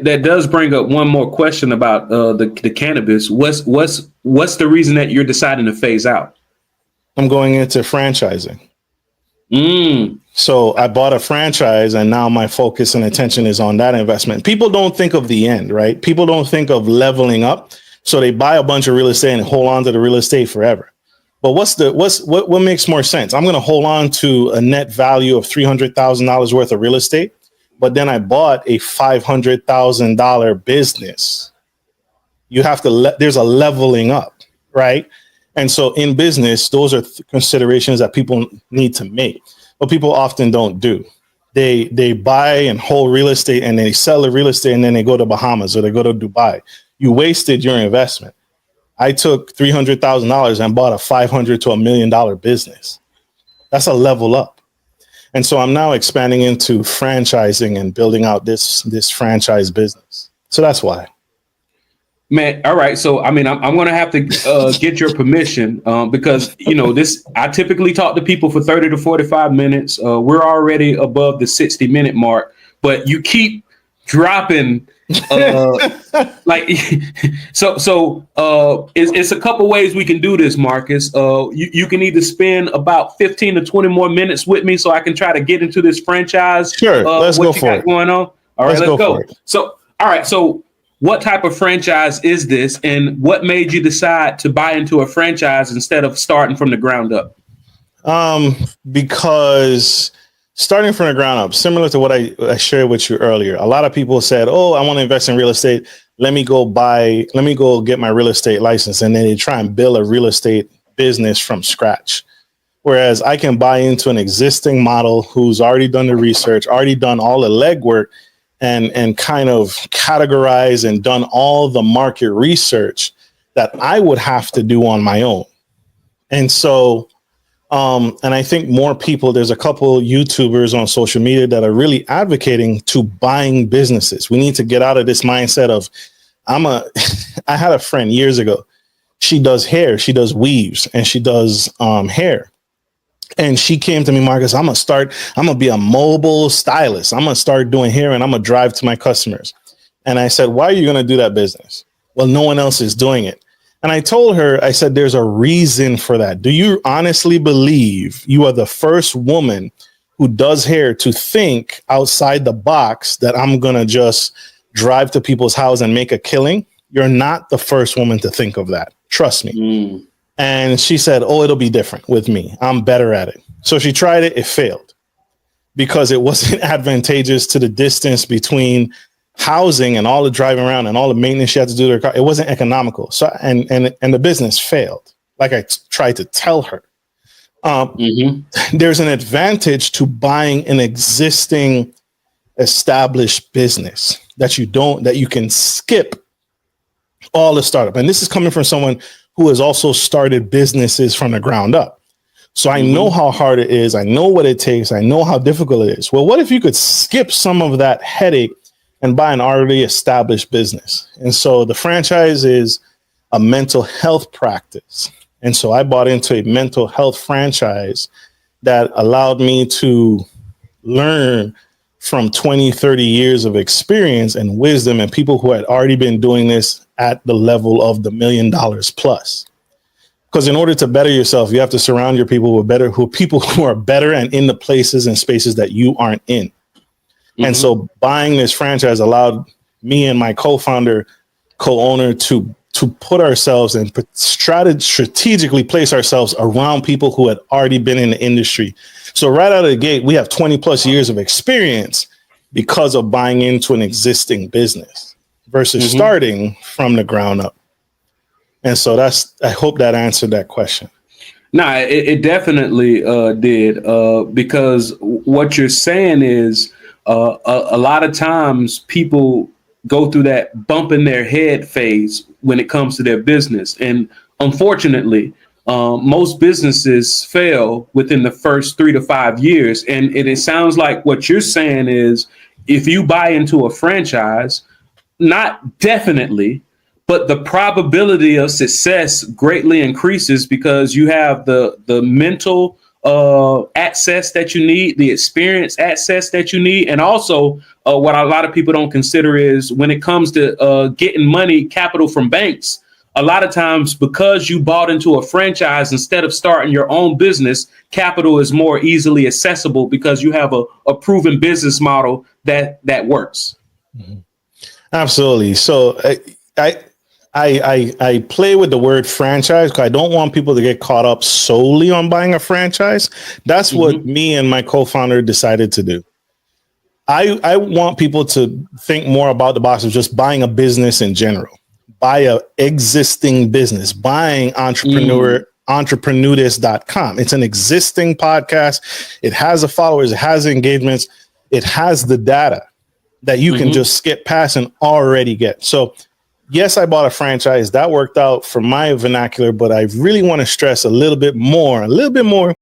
That does bring up one more question about the cannabis. What's the reason that you're deciding to phase out? I'm going into franchising. Mm. So I bought a franchise and now my focus and attention is on that investment. People don't think of the end, right? People don't think of leveling up. So they buy a bunch of real estate and hold on to the real estate forever. But what makes more sense? I'm going to hold on to a net value of $300,000 worth of real estate, but then I bought a $500,000 business. You have to there's a leveling up, right? And so in business, those are considerations that people need to make, but people often don't do. They buy and hold real estate and they sell the real estate and then they go to Bahamas or they go to Dubai. You wasted your investment. I took $300,000 and bought a $500 to $1 million business. That's a level up. And so I'm now expanding into franchising and building out this franchise business. So that's why. Man, all right. So, I mean, I'm going to have to get your permission because, I typically talk to people for 30 to 45 minutes. We're already above the 60-minute mark, but you keep dropping it's a couple ways we can do this, Marcus. You can either spend about 15 to 20 more minutes with me so I can try to get into this franchise. Sure. Let's go for it. Going on. All right, let's go. So, all right. So, what type of franchise is this, and what made you decide to buy into a franchise instead of starting from the ground up? Because starting from the ground up, similar to what I shared with you earlier, a lot of people said, "Oh, I want to invest in real estate. Let me go get my real estate license," and then they try and build a real estate business from scratch. Whereas I can buy into an existing model who's already done the research, already done all the legwork, and kind of categorize and done all the market research that I would have to do on my own. And so, and I think more people, there's a couple YouTubers on social media that are really advocating to buying businesses. We need to get out of this mindset of, I had a friend years ago. She does hair, she does weaves, and she does hair. And she came to me, Marcus, I'm going to be a mobile stylist. I'm going to start doing hair and I'm going to drive to my customers. And I said, why are you going to do that business? Well, no one else is doing it. And I told her, I said, there's a reason for that. Do you honestly believe you are the first woman who does hair to think outside the box that I'm going to just drive to people's house and make a killing? You're not the first woman to think of that. Trust me. Mm. And she said, oh, it'll be different with me. I'm better at it. So she tried it. It failed because it wasn't advantageous to the distance between housing and all the driving around and all the maintenance she had to do to her car. It wasn't economical. So, and the business failed. Like I tried to tell her, there's an advantage to buying an existing established business that you can skip all the startup. And this is coming from someone who has also started businesses from the ground up. So I know how hard it is. I know what it takes. I know how difficult it is. Well, what if you could skip some of that headache and buy an already established business? And so the franchise is a mental health practice. And so I bought into a mental health franchise that allowed me to learn from 20, 30 years of experience and wisdom and people who had already been doing this at the level of the $1 million plus. Because in order to better yourself, you have to surround your people with people who are better and in the places and spaces that you aren't in. Mm-hmm. And so buying this franchise allowed me and my co-founder, co-owner to put ourselves and strategically place ourselves around people who had already been in the industry. So right out of the gate, we have 20 plus years of experience because of buying into an existing business versus starting from the ground up. And so I hope that answered that question. No, it definitely did, because what you're saying is a lot of times people go through that bump in their head phase when it comes to their business. And unfortunately, most businesses fail within the first 3 to 5 years. And it sounds like what you're saying is if you buy into a franchise, not definitely, but the probability of success greatly increases because you have the mental access that you need, the experience access that you need, and also what a lot of people don't consider is when it comes to getting money, capital from banks. A lot of times, because you bought into a franchise instead of starting your own business, capital is more easily accessible because you have a proven business model that works. Mm-hmm. Absolutely. So I play with the word franchise because I don't want people to get caught up solely on buying a franchise. That's what me and my co-founder decided to do. I want people to think more about the box of just buying a business in general. Buy a existing business, buying entrepreneurist.com. It's an existing podcast. It has the followers, it has the engagements, it has the data that you can just skip past and already get. So yes, I bought a franchise that worked out for my vernacular, but I really want to stress a little bit more